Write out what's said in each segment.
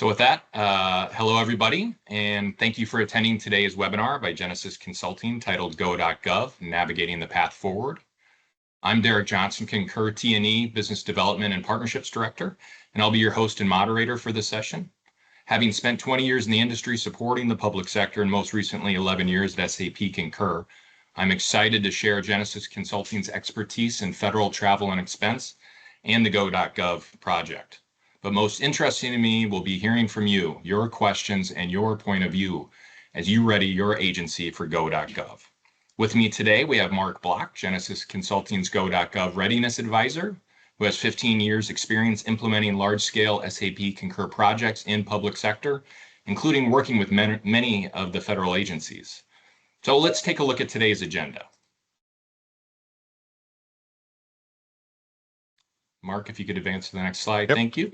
So with that, hello everybody, and thank you for attending today's webinar by Genesis Consulting titled Go.gov, Navigating the Path Forward. I'm Derek Johnson, Concur T&E Business Development and Partnerships Director, and I'll be your host and moderator for this session. Having spent 20 years in the industry supporting the public sector and most recently 11 years at SAP Concur, I'm excited to share Genesis Consulting's expertise in federal travel and expense and the Go.gov project. But most interesting to me will be hearing from you, your questions and your point of view as you ready your agency for Go.gov. With me today, we have Mark Block, Genesis Consulting's Go.gov Readiness Advisor, who has 15 years experience implementing large-scale SAP Concur projects in public sector, including working with many of the federal agencies. So let's take a look at today's agenda. Mark, if you could advance to the next slide. Yep. Thank you.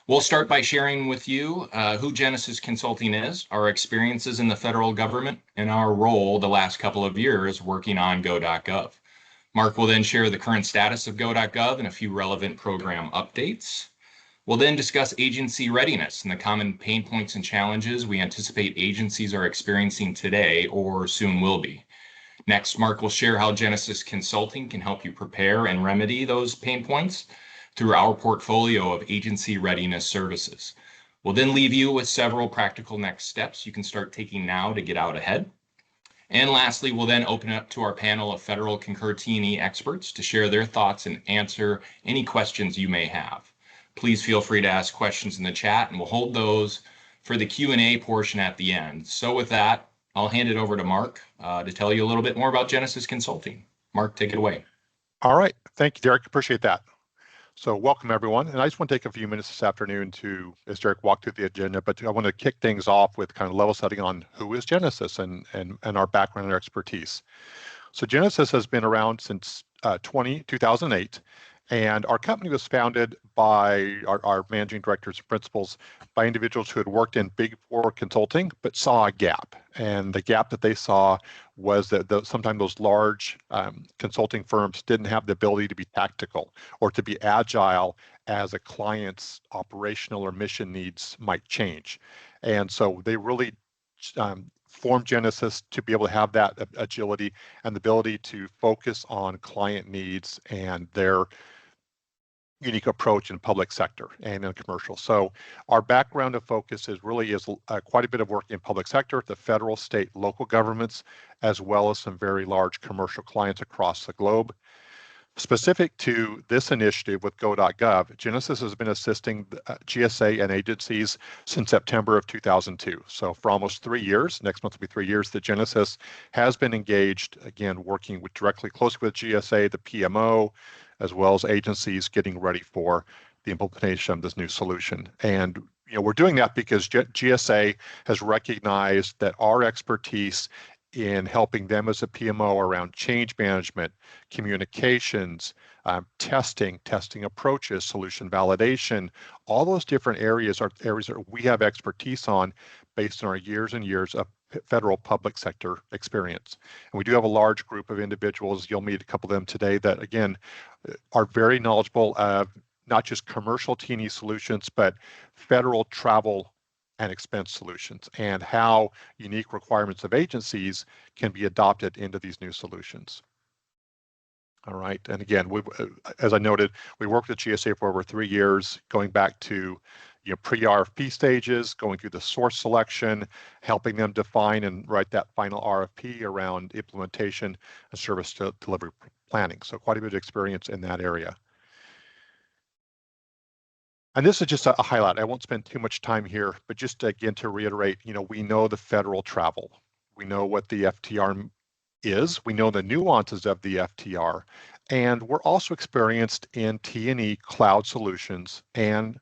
We'll start by sharing with you who Genesis Consulting is, our experiences in the federal government, and our role the last couple of years working on Go.gov. Mark will then share the current status of Go.gov and a few relevant program updates. We'll then discuss agency readiness and the common pain points and challenges we anticipate agencies are experiencing today or soon will be. Next, Mark will share how Genesis Consulting can help you prepare and remedy those pain points through our portfolio of agency readiness services. We'll then leave you with several practical next steps you can start taking now to get out ahead. And lastly, we'll then open it up to our panel of federal Concur T&E experts to share their thoughts and answer any questions you may have. Please feel free to ask questions in the chat, and we'll hold those for the Q&A portion at the end. So with that, I'll hand it over to Mark to tell you a little bit more about Genesis Consulting. Mark, take it away. All right. Thank you, Derek. Appreciate that. So welcome, everyone. And I just want to take a few minutes this afternoon to, as Derek walked through the agenda, but I want to kick things off with kind of level setting on who is Genesis and our background and our expertise. So Genesis has been around since 2008. And our company was founded by our managing directors and principals by individuals who had worked in Big Four consulting, but saw a gap. And the gap that they saw was that sometimes those large consulting firms didn't have the ability to be tactical or to be agile as a client's operational or mission needs might change. And so they really formed Genesis to be able to have that agility and the ability to focus on client needs and their unique approach in public sector and in commercial. So our background of focus is quite a bit of work in public sector, the federal, state, local governments, as well as some very large commercial clients across the globe. Specific to this initiative with Go.gov, Genesis has been assisting GSA and agencies since September of 2002. So for almost 3 years, next month will be 3 years, that Genesis has been engaged, again, working directly closely with GSA, the PMO, as well as agencies getting ready for the implementation of this new solution. And we're doing that because GSA has recognized that our expertise in helping them as a PMO around change management, communications, testing approaches, solution validation, all those different areas are areas that we have expertise on based on our years and years of federal public sector experience. And we do have a large group of individuals, you'll meet a couple of them today, that again are very knowledgeable of not just commercial T&E solutions, but federal travel and expense solutions and how unique requirements of agencies can be adopted into these new solutions. All right, and again, as I noted, we worked with GSA for over 3 years, going back to pre-RFP stages, going through the source selection, helping them define and write that final RFP around implementation and service delivery planning. So quite a bit of experience in that area. And this is just a highlight. I won't spend too much time here, but just again to reiterate, we know the federal travel. We know what the FTR is. We know the nuances of the FTR. And we're also experienced in T&E cloud solutions and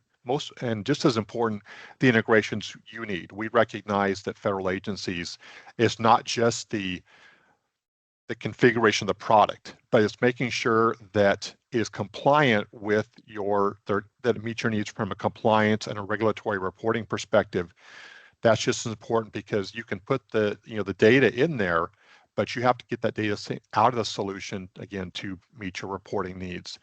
just as important, the integrations you need. We recognize that federal agencies is not just the configuration of the product, but it's making sure that it is compliant with that it meets your needs from a compliance and a regulatory reporting perspective. That's just as important because you can put the data in there, but you have to get that data out of the solution again to meet your reporting needs.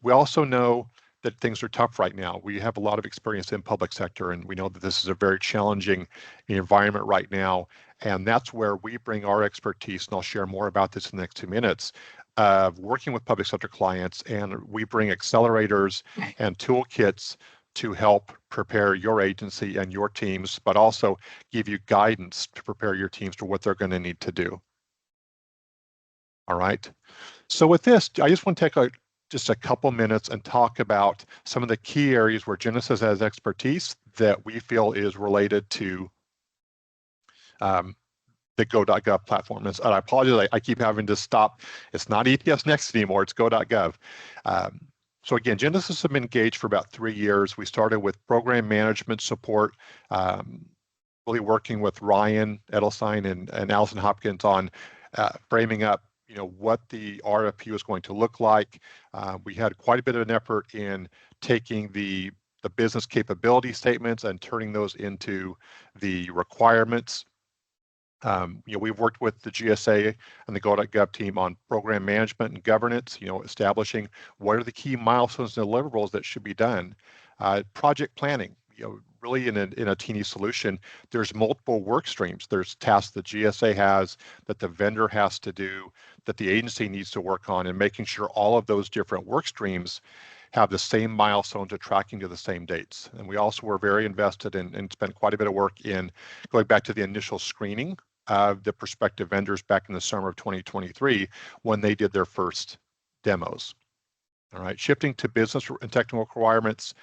We also know that things are tough right now. We have a lot of experience in public sector, and we know that this is a very challenging environment right now. And that's where we bring our expertise, and I'll share more about this in the next 2 minutes, of working with public sector clients. And we bring accelerators and toolkits to help prepare your agency and your teams, but also give you guidance to prepare your teams for what they're going to need to do. All right. So with this, I just want to take just a couple minutes and talk about some of the key areas where Genesis has expertise that we feel is related to the Go.gov platform. And I apologize, I keep having to stop. It's not ETS Next anymore, it's Go.gov. So again, Genesis has been engaged for about 3 years. We started with program management support, really working with Ryan Edelstein and Allison Hopkins on framing up what the RFP was going to look like. We had quite a bit of an effort in taking the business capability statements and turning those into the requirements. We've worked with the GSA and the Go.gov team on program management and governance, establishing what are the key milestones and deliverables that should be done. Project planning, really in a teeny solution, there's multiple work streams. There's tasks the GSA has, that the vendor has to do, that the agency needs to work on, and making sure all of those different work streams have the same milestones or tracking to the same dates. And we also were very invested in and spent quite a bit of work in going back to the initial screening of the prospective vendors back in the summer of 2023 when they did their first demos. All right, shifting to business and technical requirements,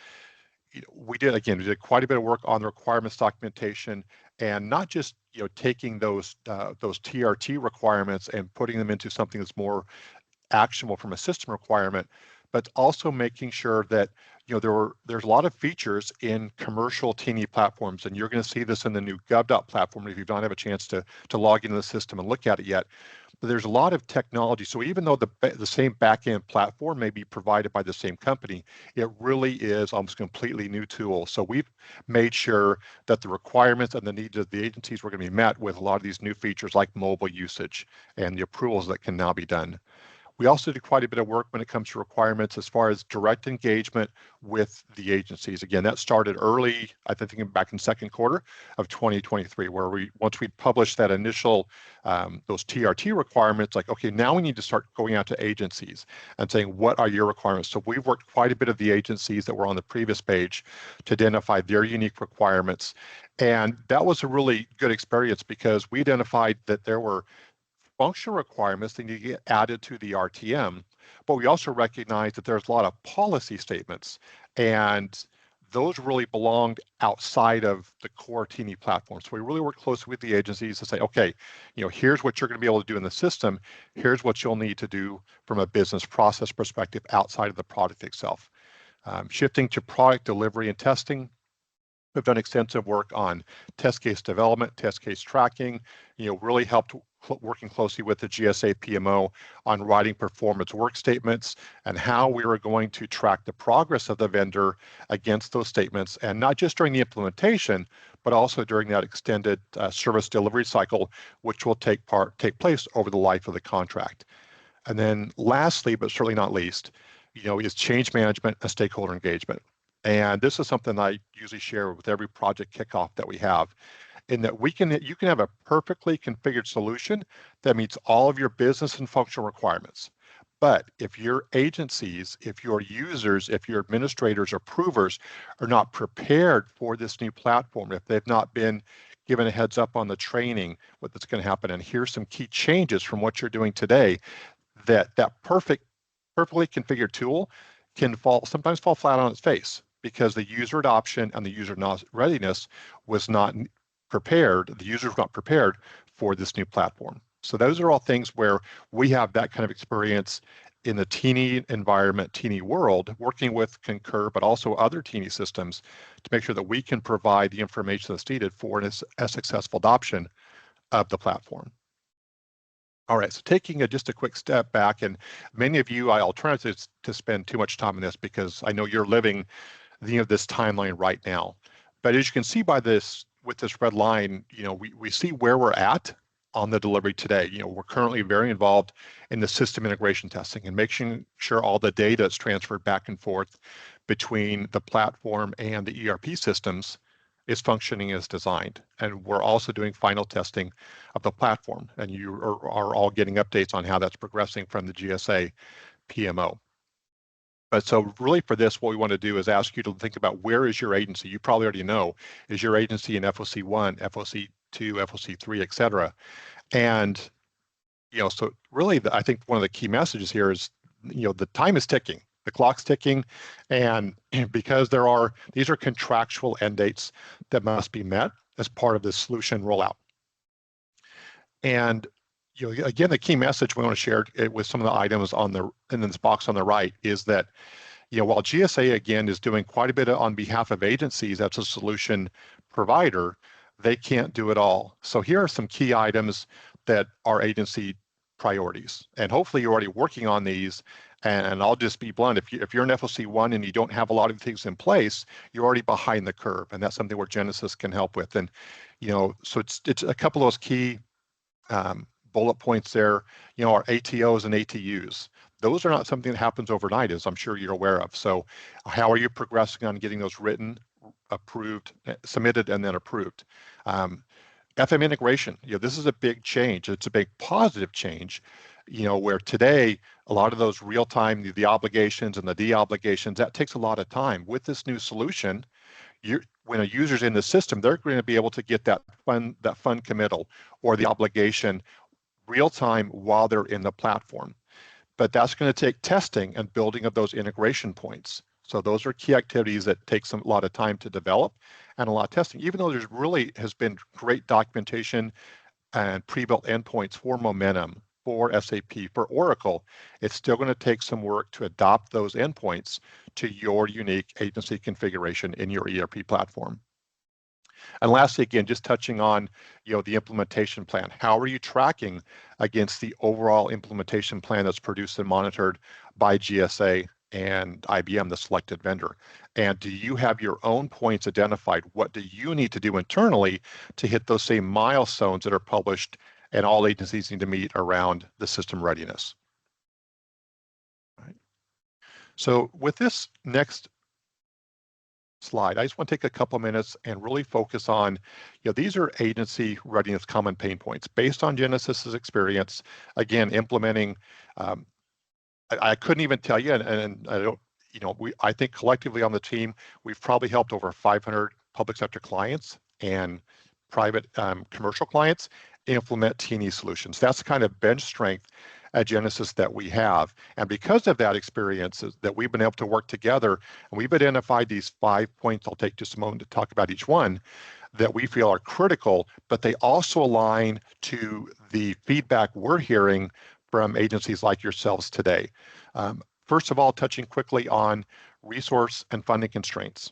we did quite a bit of work on the requirements documentation, and not just taking those TRT requirements and putting them into something that's more actionable from a system requirement, but also making sure that there's a lot of features in commercial teeny platforms, and you're going to see this in the new Gov. Platform if you don't have a chance to log into the system and look at it yet. But there's a lot of technology. So even though the same backend platform may be provided by the same company, it really is almost a completely new tool. So we've made sure that the requirements and the needs of the agencies were going to be met with a lot of these new features like mobile usage and the approvals that can now be done. We also did quite a bit of work when it comes to requirements as far as direct engagement with the agencies. Again, that started early, I think back in second quarter of 2023, where once we published that initial, those TRT requirements, like, okay, now we need to start going out to agencies and saying, what are your requirements? So we've worked quite a bit of the agencies that were on the previous page to identify their unique requirements. And that was a really good experience because we identified that there were functional requirements that need to get added to the RTM, but we also recognize that there's a lot of policy statements, and those really belonged outside of the core teeny platform. So we really work closely with the agencies to say, okay, here's what you're going to be able to do in the system. Here's what you'll need to do from a business process perspective outside of the product itself. Shifting to product delivery and testing, we've done extensive work on test case development, test case tracking, really helped working closely with the GSA PMO on writing performance work statements and how we were going to track the progress of the vendor against those statements, and not just during the implementation, but also during that extended service delivery cycle, which will take place over the life of the contract. And then lastly, but certainly not least, is change management and stakeholder engagement. And this is something I usually share with every project kickoff that we have, in that you can have a perfectly configured solution that meets all of your business and functional requirements. But if your agencies, if your users, if your administrators or approvers are not prepared for this new platform, if they've not been given a heads up on the training, what's going to happen, and here's some key changes from what you're doing today, that perfectly configured tool can sometimes fall flat on its face, because the user adoption and the user readiness was not prepared, the user was not prepared for this new platform. So those are all things where we have that kind of experience in the teeny environment, teeny world, working with Concur, but also other teeny systems to make sure that we can provide the information that's needed for a successful adoption of the platform. All right, so taking just a quick step back, and many of you, I'll try not to spend too much time on this because I know you're living this timeline right now. But as you can see by this, with this red line, we see where we're at on the delivery today. We're currently very involved in the system integration testing and making sure all the data is transferred back and forth, between the platform and the ERP systems is functioning as designed. And we're also doing final testing of the platform, and you are all getting updates on how that's progressing from the GSA PMO. But so really for this, what we want to do is ask you to think about, where is your agency? You probably already know, is your agency in FOC 1, FOC 2, FOC 3, et cetera. And, so really I think one of the key messages here is, the time is ticking. The clock's ticking, and because these are contractual end dates that must be met as part of this solution rollout. And again, the key message we want to share with some of the items in this box on the right is that, while GSA again is doing quite a bit on behalf of agencies as a solution provider, they can't do it all. So here are some key items that are agency priorities, and hopefully you're already working on these. And I'll just be blunt, if you're in FOC 1 and you don't have a lot of things in place, you're already behind the curve, and that's something where Genesis can help with. And so it's a couple of those key bullet points there. Our ATOs and ATUs, those are not something that happens overnight, as I'm sure you're aware of. So how are you progressing on getting those written, approved, submitted, and then approved? FM integration, this is a big change. It's a big positive change, where today a lot of those real-time, the obligations and the de-obligations, that takes a lot of time. With this new solution, when a user's in the system, they're going to be able to get that fund committal or the obligation real time while they're in the platform. But that's going to take testing and building of those integration points. So those are key activities that take a lot of time to develop and a lot of testing. Even though there's really has been great documentation and pre-built endpoints for Momentum, for SAP, for Oracle, it's still going to take some work to adopt those endpoints to your unique agency configuration in your ERP platform. And lastly, again, just touching on, the implementation plan. How are you tracking against the overall implementation plan that's produced and monitored by GSA and IBM, the selected vendor? And do you have your own points identified? What do you need to do internally to hit those same milestones that are published and all agencies need to meet around the system readiness? All right. So with this next slide, I just want to take a couple minutes and really focus on, these are agency readiness common pain points based on Genesis's experience. Again, implementing, I couldn't even tell you, and I don't, I think collectively on the team, we've probably helped over 500 public sector clients and private commercial clients implement T&E solutions. That's the kind of bench strength at Genesis that we have. And because of that experience that we've been able to work together, and we've identified these 5 points, I'll take just a moment to talk about each one, that we feel are critical, but they also align to the feedback we're hearing from agencies like yourselves today. First of all, touching quickly on resource and funding constraints.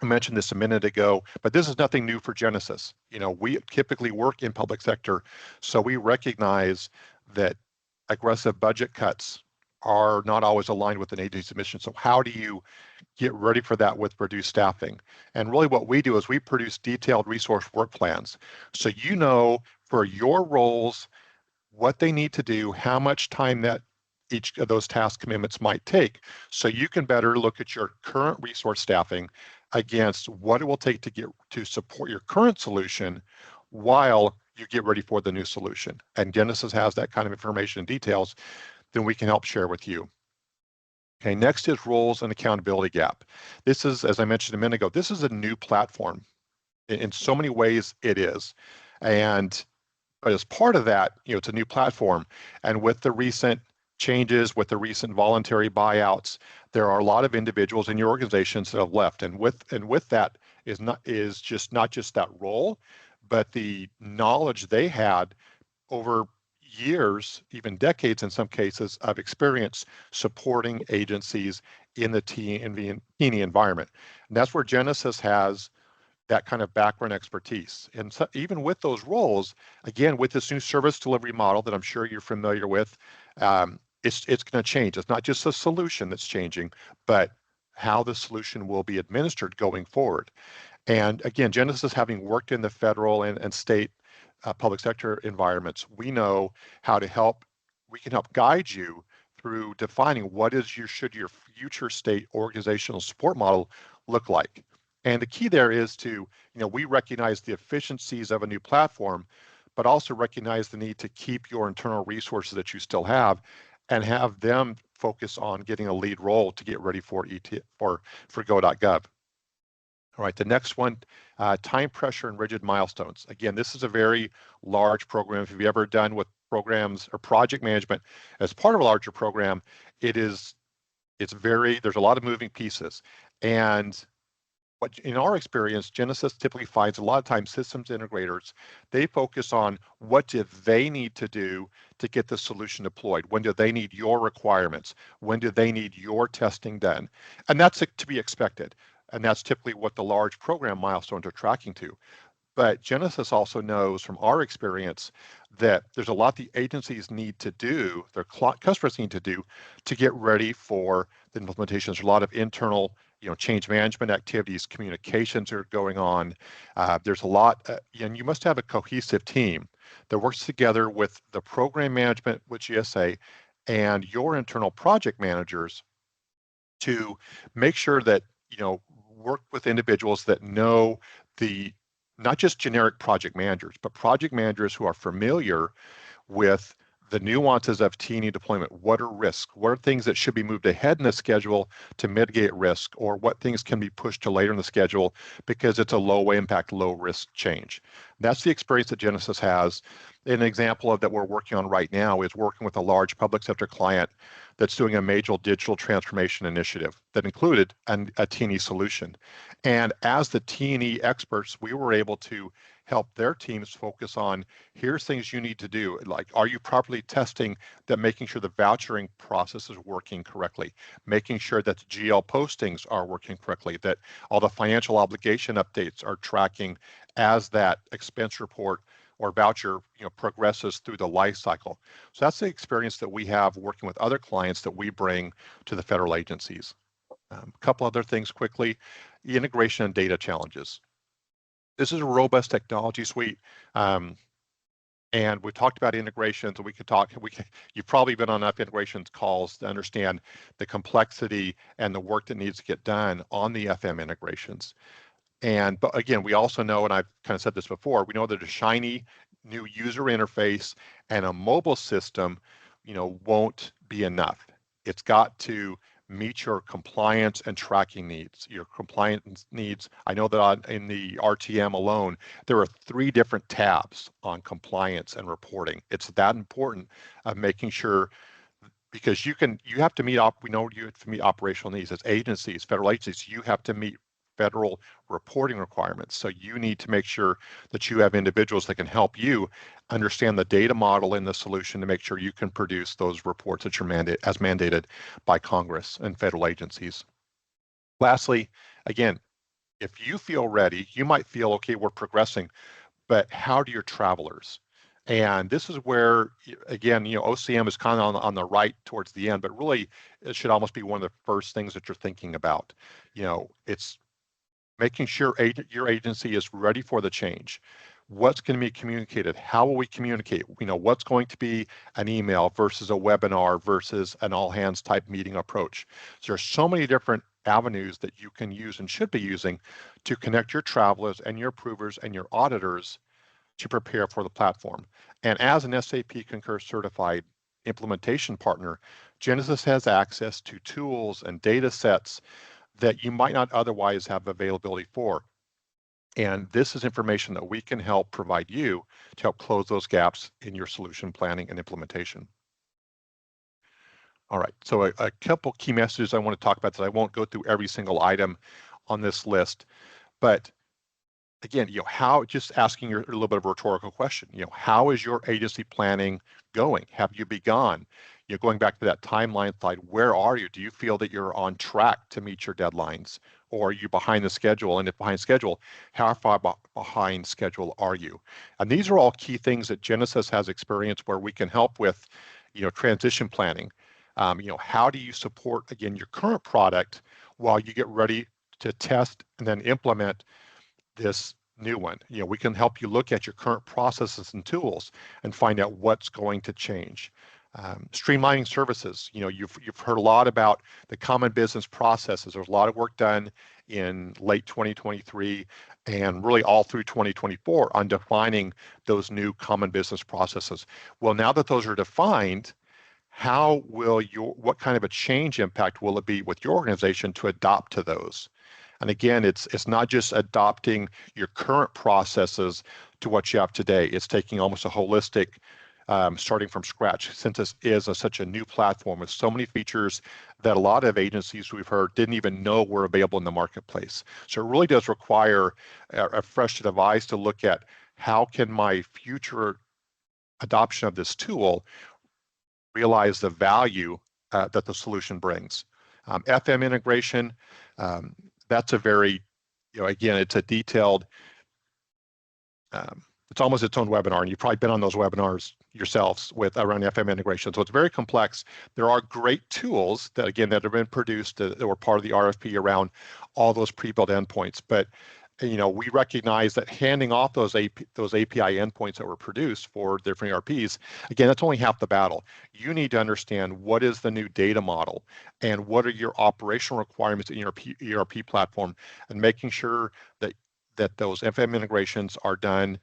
I mentioned this a minute ago, but this is nothing new for Genesis. We typically work in public sector, so we recognize that aggressive budget cuts are not always aligned with an agency's mission. So how do you get ready for that with reduced staffing? And really what we do is we produce detailed resource work plans. So for your roles, what they need to do, how much time that each of those task commitments might take, so you can better look at your current resource staffing against what it will take to support your current solution while you get ready for the new solution. And Genesis has that kind of information and details, then we can help share with you. Okay, next is roles and accountability gap. This is, as I mentioned a minute ago, this is a new platform. In so many ways it is. But as part of that, it's a new platform. And with the recent changes, with the recent voluntary buyouts, there are a lot of individuals in your organizations that have left. And with that is not just that role, but the knowledge they had over years, even decades in some cases, of experience supporting agencies in the T&E environment. And that's where Genesis has that kind of background expertise. And so even with those roles, again, with this new service delivery model that I'm sure you're familiar with, it's going to change. It's not just a solution that's changing, but how the solution will be administered going forward. And again, Genesis, having worked in the federal and state public sector environments, we know how to help. We can help guide you through defining what is should your future state organizational support model look like. And the key there is to, we recognize the efficiencies of a new platform, but also recognize the need to keep your internal resources that you still have and have them focus on getting a lead role to get ready for Go.gov. All right, the next one, time pressure and rigid milestones. Again, this is a very large program. If you've ever done with programs or project management as part of a larger program, there's a lot of moving pieces. And what in our experience, Genesis typically finds a lot of times systems integrators, they focus on what do they need to do to get the solution deployed? When do they need your requirements? When do they need your testing done? And that's to be expected. And that's typically what the large program milestones are tracking to. But Genesis also knows from our experience that there's a lot the agencies need to do, their customers need to do to get ready for the implementation. There's a lot of internal, change management activities, communications are going on. There's a lot, and you must have a cohesive team that works together with the program management with GSA and your internal project managers to make sure that, work with individuals that know not just generic project managers, but project managers who are familiar with the nuances of T&E deployment. What are risks? What are things that should be moved ahead in the schedule to mitigate risk, or what things can be pushed to later in the schedule because it's a low impact, low risk change? That's the experience that Genesis has. An example of that we're working on right now is working with a large public sector client that's doing a major digital transformation initiative that included a T&E solution. And as the T&E experts, we were able to help their teams focus on, here's things you need to do. Like, are you properly testing that, making sure the vouchering process is working correctly, making sure that the GL postings are working correctly, that all the financial obligation updates are tracking as that expense report or voucher progresses through the life cycle. So that's the experience that we have working with other clients that we bring to the federal agencies. A couple other things quickly, the integration and data challenges. This is a robust technology suite. And we talked about integrations, and you've probably been on enough integrations calls to understand the complexity and the work that needs to get done on the FM integrations. But again, we also know, and I've kind of said this before, we know that a shiny new user interface and a mobile system, won't be enough. It's got to meet your compliance and tracking needs, your compliance needs. I know that in the RTM alone, there are 3 different tabs on compliance and reporting. It's that important of making sure, because you have to meet we know you have to meet operational needs as agencies, federal agencies. You have to meet federal reporting requirements. So you need to make sure that you have individuals that can help you understand the data model in the solution to make sure you can produce those reports that you're mandated by Congress and federal agencies. Lastly, again, if you feel ready, you might feel, okay, we're progressing, but how do your travelers? And this is where, again, OCM is kind of on the right towards the end, but really it should almost be one of the first things that you're thinking about. It's making sure your agency is ready for the change. What's going to be communicated? How will we communicate? What's going to be an email versus a webinar versus an all hands type meeting approach? So there's so many different avenues that you can use and should be using to connect your travelers and your approvers and your auditors to prepare for the platform. And as an SAP Concur certified implementation partner, Genesis has access to tools and data sets that you might not otherwise have availability for. And this is information that we can help provide you to help close those gaps in your solution planning and implementation. All right, so a couple key messages I want to talk about that I won't go through every single item on this list, but again, just asking a little bit of a rhetorical question, how is your agency planning going? Have you begun? Going back to that timeline slide, where are you? Do you feel that you're on track to meet your deadlines, or are you behind the schedule? And if behind schedule, how far behind schedule are you? And these are all key things that Genesis has experienced where we can help with, transition planning. How do you support, again, your current product while you get ready to test and then implement this new one? We can help you look at your current processes and tools and find out what's going to change. Streamlining services. You've heard a lot about the common business processes. There's a lot of work done in late 2023 and really all through 2024 on defining those new common business processes. Well, now that those are defined, what kind of a change impact will it be with your organization to adopt to those? And again, it's not just adopting your current processes to what you have today. It's taking almost a holistic, starting from scratch, since this is such a new platform with so many features that a lot of agencies we've heard didn't even know were available in the marketplace. So it really does require a fresh device to look at how can my future adoption of this tool realize the value that the solution brings. FM integration, that's a very, again, it's a detailed, it's almost its own webinar, and you've probably been on those webinars yourselves around FM integration. So it's very complex. There are great tools that have been produced that were part of the RFP around all those pre-built endpoints. But we recognize that handing off those API endpoints that were produced for different ERPs, again, that's only half the battle. You need to understand what is the new data model and what are your operational requirements in your ERP platform, and making sure that those FM integrations are done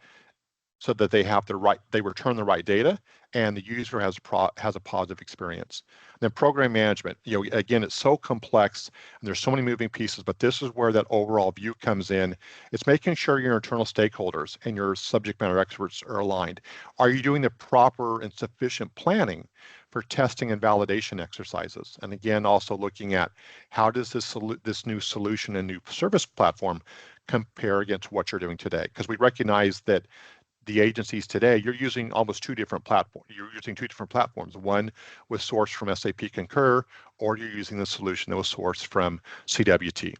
so that they return the right data and the user has a positive experience. And then program management, again, it's so complex and there's so many moving pieces, but this is where that overall view comes in. It's making sure your internal stakeholders and your subject matter experts are aligned. Are you doing the proper and sufficient planning for testing and validation exercises? And again, also looking at how does this new solution and new service platform compare against what you're doing today? Because we recognize that the agencies today, you're using almost two different platforms. You're using two different platforms. One was sourced from SAP Concur, or you're using the solution that was sourced from CWT.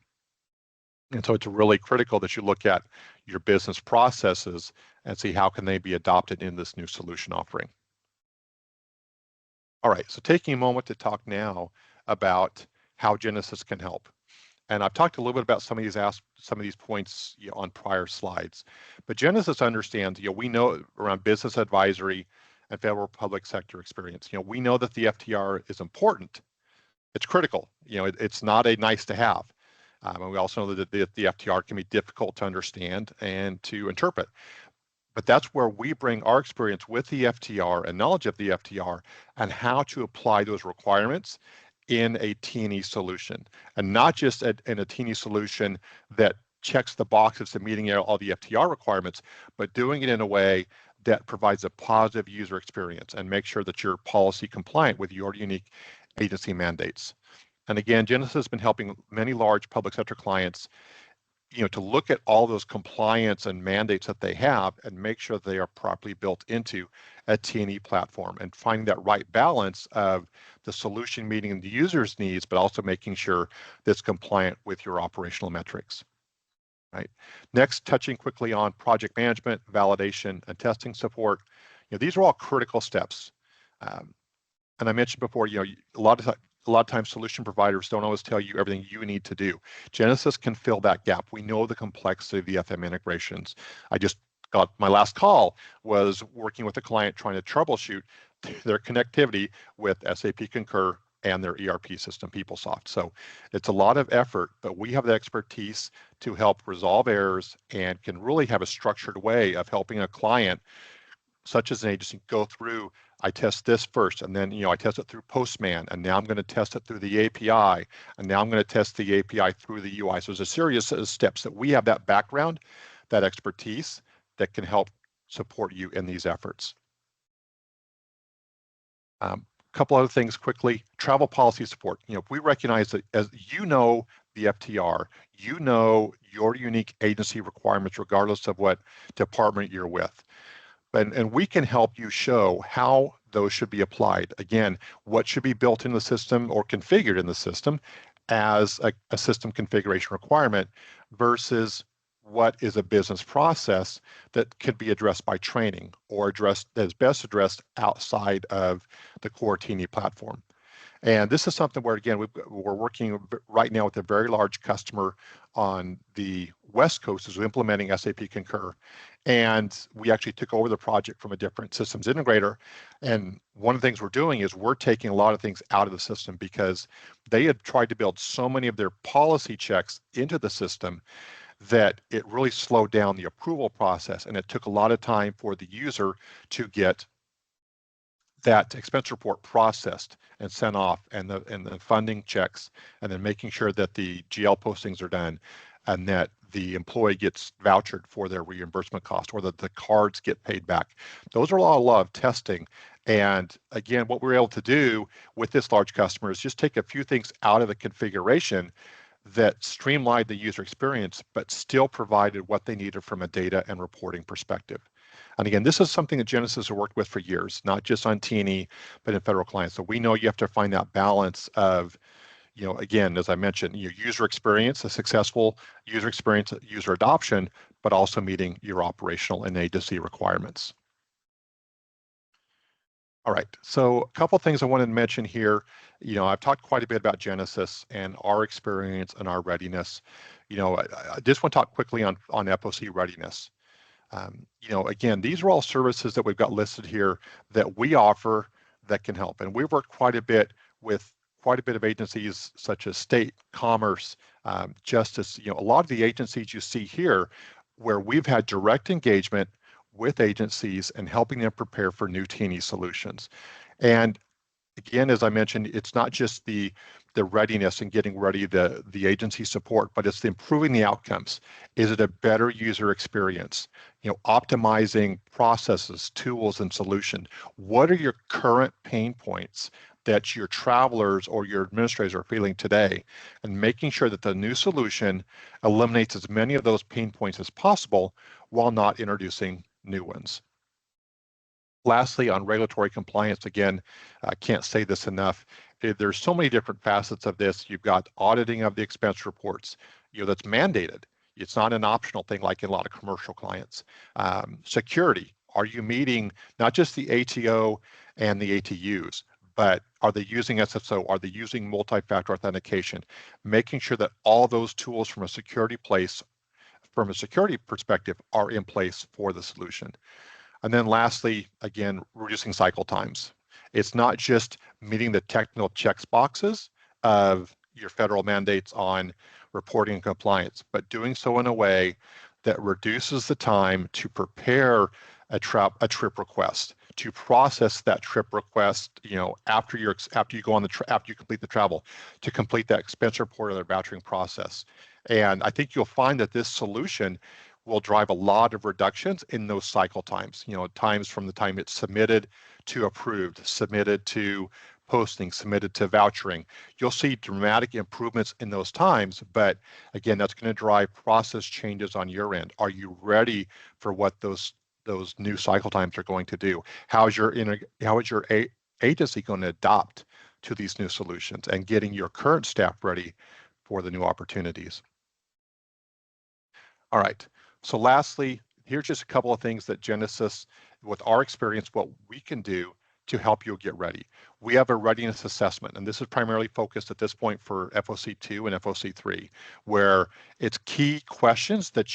And so it's really critical that you look at your business processes and see how can they be adopted in this new solution offering. All right, so taking a moment to talk now about how Genesys can help. And I've talked a little bit about some of these points on prior slides, but Genesys understands, we know around business advisory and federal public sector experience, we know that the FTR is important. It's critical. It's not a nice to have. And we also know that the FTR can be difficult to understand and to interpret. But that's where we bring our experience with the FTR and knowledge of the FTR and how to apply those requirements in a T&E solution, and not just in a T&E solution that checks the boxes to meeting all the FTR requirements, but doing it in a way that provides a positive user experience and make sure that you're policy compliant with your unique agency mandates. And again, Genesys has been helping many large public sector clients to look at all those compliance and mandates that they have and make sure they are properly built into a T&E platform, and finding that right balance of the solution meeting the user's needs, but also making sure that's compliant with your operational metrics. Right. Next, touching quickly on project management, validation, and testing support. These are all critical steps. And I mentioned before, a lot of times solution providers don't always tell you everything you need to do. Genesys can fill that gap. We know the complexity of the FM integrations. My last call was working with a client trying to troubleshoot their connectivity with SAP Concur and their ERP system, PeopleSoft. So it's a lot of effort, but we have the expertise to help resolve errors and can really have a structured way of helping a client, such as an agency, go through, I test this first, and then I test it through Postman, and now I'm going to test it through the API, and now I'm going to test the API through the UI. So there's a series of steps that we have that background, that expertise that can help support you in these efforts. A couple other things quickly. Travel policy support. We recognize that as the FTR, your unique agency requirements regardless of what department you're with. And we can help you show how those should be applied. Again, what should be built in the system or configured in the system as a system configuration requirement versus what is a business process that could be addressed by training or that is best addressed outside of the core T&E platform. And this is something where, again, we're working right now with a very large customer on the West Coast is implementing SAP Concur, and we actually took over the project from a different systems integrator. And one of the things we're doing is we're taking a lot of things out of the system because they had tried to build so many of their policy checks into the system that it really slowed down the approval process, and it took a lot of time for the user to get that expense report processed and sent off, and the funding checks, and then making sure that the GL postings are done, and that the employee gets vouchered for their reimbursement cost, or that the cards get paid back. Those are a lot of testing. And again, what we're able to do with this large customer is just take a few things out of the configuration that streamlined the user experience, but still provided what they needed from a data and reporting perspective. And again, this is something that Genesys has worked with for years, not just on T&E, but in federal clients. So we know you have to find that balance of, again, as I mentioned, your user experience, a successful user experience, user adoption, but also meeting your operational and agency requirements. All right, so a couple of things I wanted to mention here. I've talked quite a bit about Genesys and our experience and our readiness. I just want to talk quickly on FOC readiness. Again, these are all services that we've got listed here that we offer that can help. And we've worked quite a bit with quite a bit of agencies such as state, commerce, justice, a lot of the agencies you see here where we've had direct engagement with agencies and helping them prepare for new T&E solutions. And again, as I mentioned, it's not just the readiness and getting ready, the agency support, but it's the improving the outcomes. Is it a better user experience? Optimizing processes, tools, and solution. What are your current pain points that your travelers or your administrators are feeling today? And making sure that the new solution eliminates as many of those pain points as possible while not introducing new ones. Lastly, on regulatory compliance, again, I can't say this enough. There's so many different facets of this. You've got auditing of the expense reports, that's mandated. It's not an optional thing like in a lot of commercial clients. Security, are you meeting not just the ATO and the ATUs, but are they using SSO? Are they using multi-factor authentication? Making sure that all those tools from a security perspective are in place for the solution. And then lastly, again, reducing cycle times. It's not just meeting the technical checks boxes of your federal mandates on reporting and compliance, but doing so in a way that reduces the time to prepare a trip request, to process that trip request, after you complete the travel, to complete that expense report or the vouchering process. And I think you'll find that this solution will drive a lot of reductions in those cycle times, times from the time it's submitted to approved, submitted to posting, submitted to vouchering. You'll see dramatic improvements in those times, but again, that's going to drive process changes on your end. Are you ready for what those new cycle times are going to do? How is your agency going to adapt to these new solutions and getting your current staff ready for the new opportunities? All right. So lastly, here's just a couple of things that Genesys, with our experience, what we can do to help you get ready. We have a readiness assessment, and this is primarily focused at this point for FOC2 and FOC3, where it's key questions that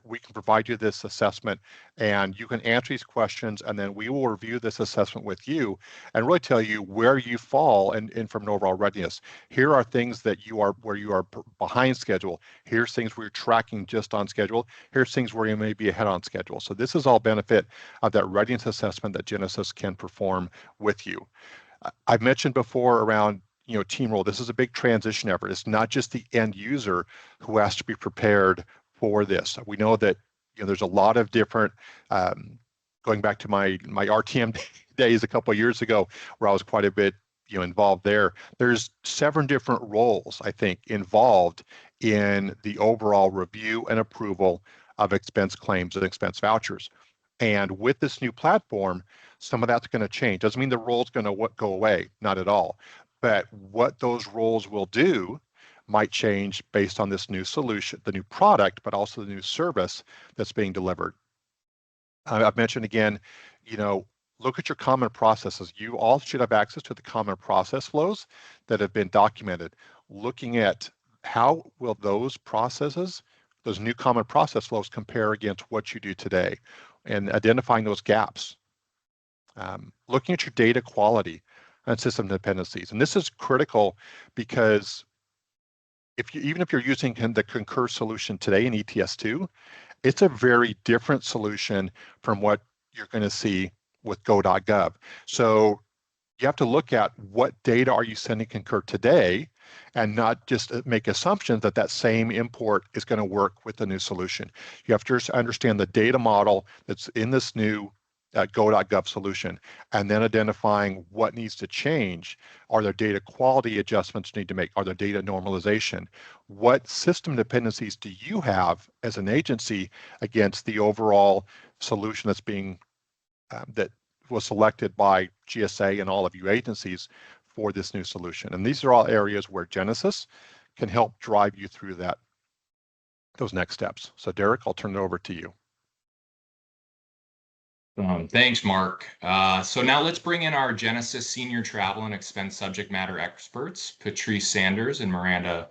we can provide you this assessment, and you can answer these questions, and then we will review this assessment with you and really tell you where you fall in from an overall readiness. Here are things where you are behind schedule. Here's things where you're tracking just on schedule. Here's things where you may be ahead on schedule. So this is all benefit of that readiness assessment that Genesys can perform with you. I've mentioned before around team role. This is a big transition effort. It's not just the end user who has to be prepared for this. We know that there's a lot of different, going back to my RTM days a couple of years ago, where I was quite a bit involved there. There's 7 different roles, I think, involved in the overall review and approval of expense claims and expense vouchers. And with this new platform, some of that's going to change. Doesn't mean the role's going to go away, not at all. But what those roles will do might change based on this new solution, the new product, but also the new service that's being delivered. I've mentioned again, look at your common processes. You all should have access to the common process flows that have been documented. Looking at how will those processes those new common process flows compare against what you do today, and identifying those gaps. Looking at your data quality and system dependencies. And this is critical because even if you're using the Concur solution today in ETS2, it's a very different solution from what you're going to see with Go.gov. So you have to look at what data are you sending Concur today, and not just make assumptions that that same import is going to work with the new solution. You have to just understand the data model that's in this new Go.gov solution, and then identifying what needs to change. Are there data quality adjustments you need to make? Are there data normalization? What system dependencies do you have as an agency against the overall solution that's being that was selected by GSA and all of you agencies for this new solution? And these are all areas where Genesis can help drive you through those next steps. So Derek, I'll turn it over to you. Thanks, Mark. So now let's bring in our Genesis Senior Travel and Expense Subject Matter Experts, Patrice Sanders and Miranda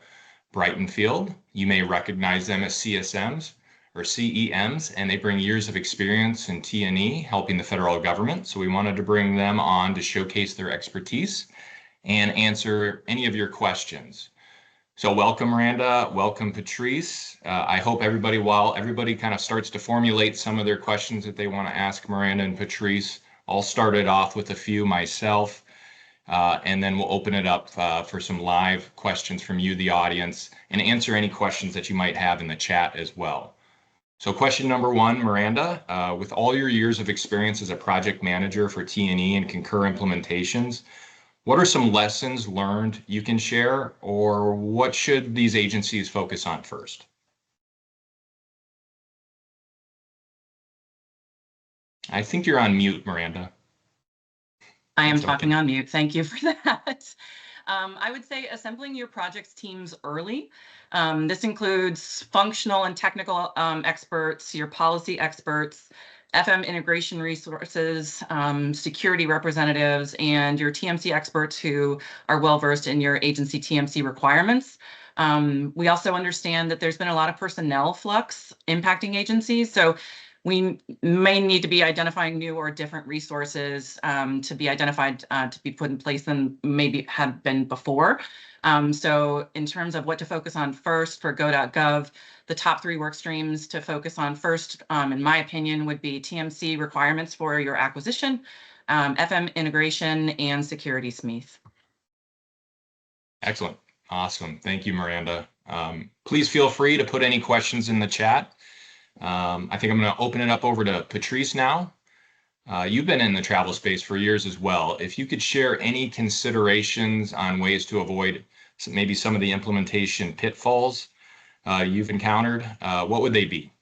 Brightenfield. You may recognize them as CSMs or CEMs, and they bring years of experience in T&E helping the federal government. So we wanted to bring them on to showcase their expertise and answer any of your questions. So welcome, Miranda. Welcome, Patrice. I hope while everybody kind of starts to formulate some of their questions that they want to ask Miranda and Patrice, I'll start it off with a few myself, and then we'll open it up for some live questions from you, the audience, and answer any questions that you might have in the chat as well. So question number one, Miranda, with all your years of experience as a project manager for T&E and Concur implementations, what are some lessons learned you can share, or what should these agencies focus on first? I think you're on mute, Miranda. I am talking on mute. Thank you for that. I would say assembling your projects teams early. This includes functional and technical experts, your policy experts, FM integration resources, security representatives, and your TMC experts who are well-versed in your agency TMC requirements. We also understand that there's been a lot of personnel flux impacting agencies, so we may need to be identifying new or different resources to be identified to be put in place than maybe have been before. So in terms of what to focus on first for Go.gov, the top 3 work streams to focus on first, in my opinion, would be TMC requirements for your acquisition, FM integration, and security SMETH. Excellent. Awesome. Thank you, Miranda. Please feel free to put any questions in the chat. I think I'm going to open it up over to Patrice now. You've been in the travel space for years as well. If you could share any considerations on ways to avoid maybe some of the implementation pitfalls you've encountered, what would they be?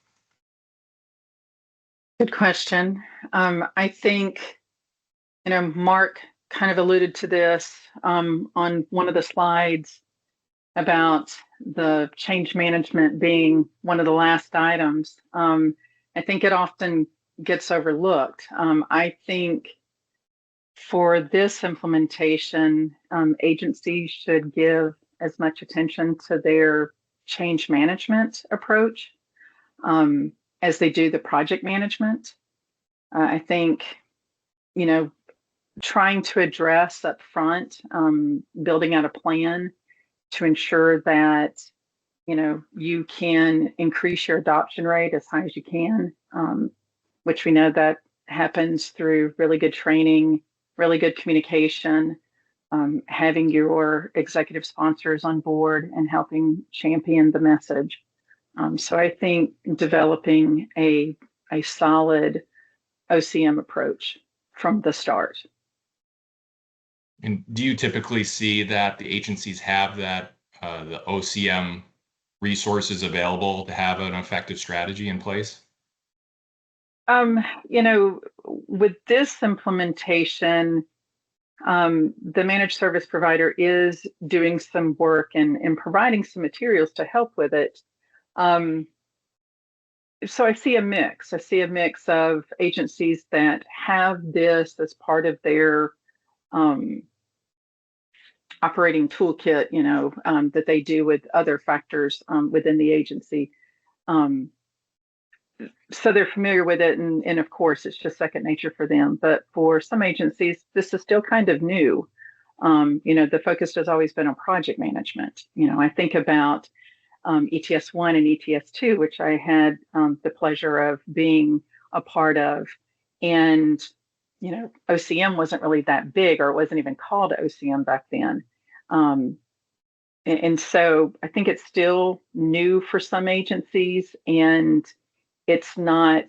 Good question. I think, Mark kind of alluded to this on one of the slides about the change management being one of the last items. I think it often gets overlooked. I think for this implementation, agencies should give as much attention to their change management approach as they do the project management. I think, trying to address up front, building out a plan to ensure that, you can increase your adoption rate as high as you can, which we know that happens through really good training, really good communication, having your executive sponsors on board and helping champion the message. So I think developing a solid OCM approach from the start. And do you typically see that the agencies have the OCM resources available to have an effective strategy in place? With this implementation, the managed service provider is doing some work and providing some materials to help with it. So I see a mix. I see a mix of agencies that have this as part of their operating toolkit, that they do with other factors within the agency. So they're familiar with it, and of course it's just second nature for them. But for some agencies, this is still kind of new. The focus has always been on project management. I think about ETS1 and ETS2, which I had the pleasure of being a part of. And, OCM wasn't really that big, or it wasn't even called OCM back then. And so I think it's still new for some agencies, and it's not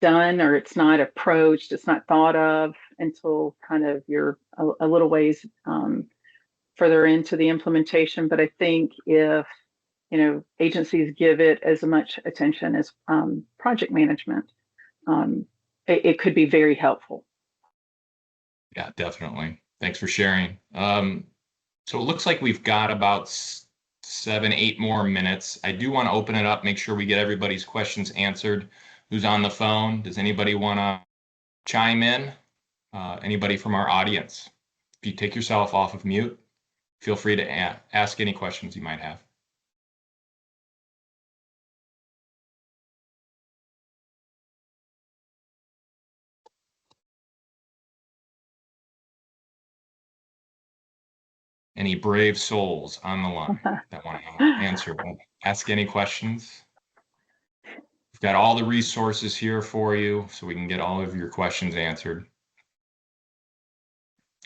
done, or it's not approached, it's not thought of until kind of you're a little ways further into the implementation. But I think if agencies give it as much attention as project management, it could be very helpful. Yeah, definitely. Thanks for sharing. So it looks like we've got about 7-8 more minutes. I do want to open it up, make sure we get everybody's questions answered. Who's on the phone? Does anybody want to chime in? Anybody from our audience? If you take yourself off of mute, feel free to ask any questions you might have. Any brave souls on the line that want to answer, ask any questions? We've got all the resources here for you, so we can get all of your questions answered.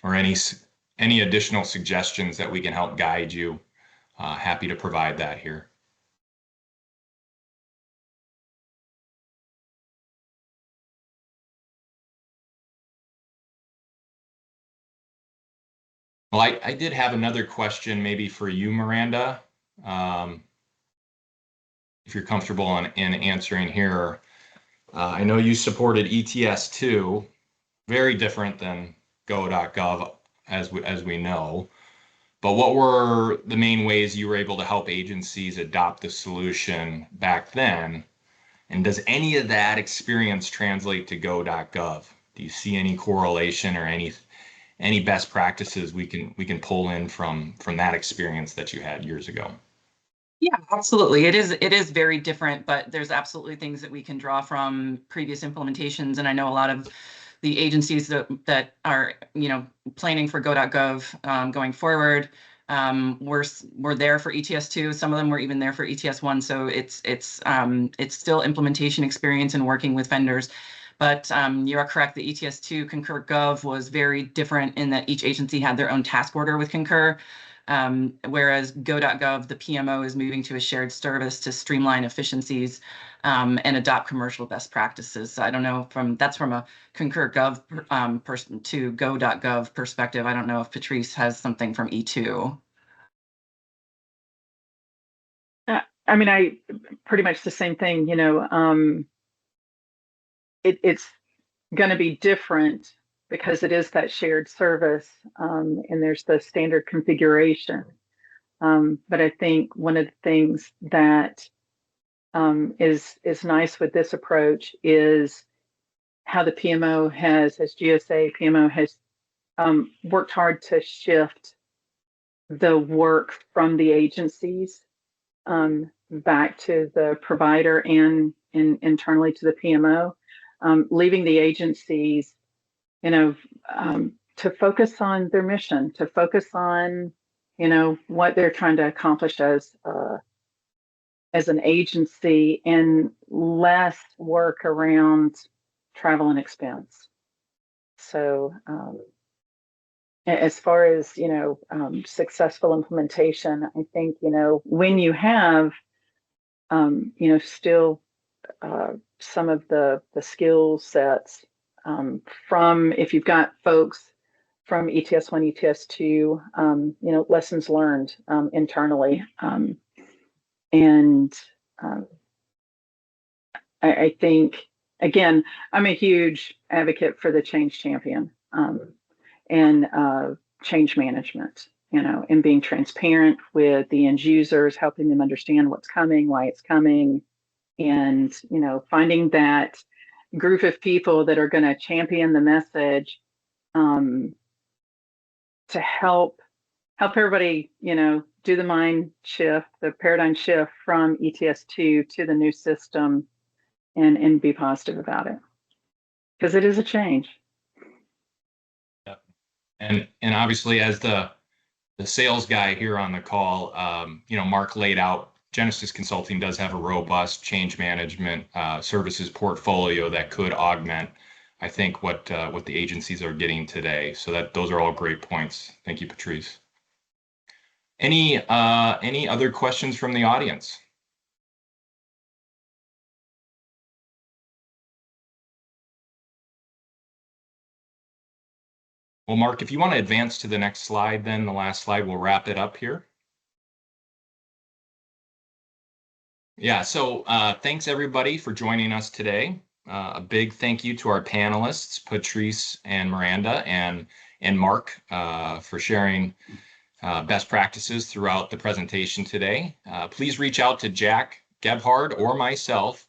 Or any additional suggestions that we can help guide you, happy to provide that here. Well, I did have another question maybe for you, Miranda. If you're comfortable in answering here. I know you supported ETS2, very different than GO.gov as we know. But what were the main ways you were able to help agencies adopt the solution back then? And does any of that experience translate to Go.gov? Do you see any correlation or any best practices we can pull in from that experience that you had years ago? Yeah, absolutely. It is very different, but there's absolutely things that we can draw from previous implementations. And I know a lot of the agencies that are planning for Go.gov going forward were there for ETS2. Some of them were even there for ETS1. So it's still implementation experience and working with vendors. But you are correct. The ETS2 Concur Gov was very different in that each agency had their own task order with Concur. Whereas Go.gov, the PMO is moving to a shared service to streamline efficiencies and adopt commercial best practices. So I don't know that's from a Concur Gov person to Go.gov perspective. I don't know if Patrice has something from E2. I pretty much the same thing. It's going to be different because it is that shared service, and there's the standard configuration. But I think one of the things that is nice with this approach is how the PMO as GSA PMO has worked hard to shift the work from the agencies back to the provider and internally to the PMO, leaving the agencies to focus on their mission, to focus on, what they're trying to accomplish as an agency, and less work around travel and expense. So as far as, successful implementation, I think, when you have, still some of the skill sets from, if you've got folks from ETS1, ETS2, lessons learned internally. And I think, again, I'm a huge advocate for the change champion and change management, and being transparent with the end users, helping them understand what's coming, why it's coming, and, finding that group of people that are going to champion the message to help everybody, do the mind shift, the paradigm shift from ETS2 to the new system, and be positive about it, because it is a change. Yep. And obviously, as the sales guy here on the call, Mark laid out, Genesis Consulting does have a robust change management services portfolio that could augment, I think, what the agencies are getting today. So those are all great points. Thank you, Patrice. Any other questions from the audience? Well, Mark, if you want to advance to the next slide, then the last slide, we'll wrap it up here. Yeah, so thanks everybody for joining us today. A big thank you to our panelists, Patrice and Miranda, and Mark for sharing best practices throughout the presentation today. Please reach out to Jack Gebhard or myself,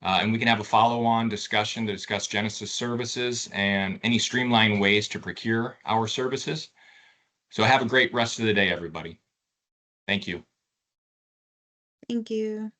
and we can have a follow-on discussion to discuss Genesis services and any streamlined ways to procure our services. So have a great rest of the day, everybody. Thank you. Thank you.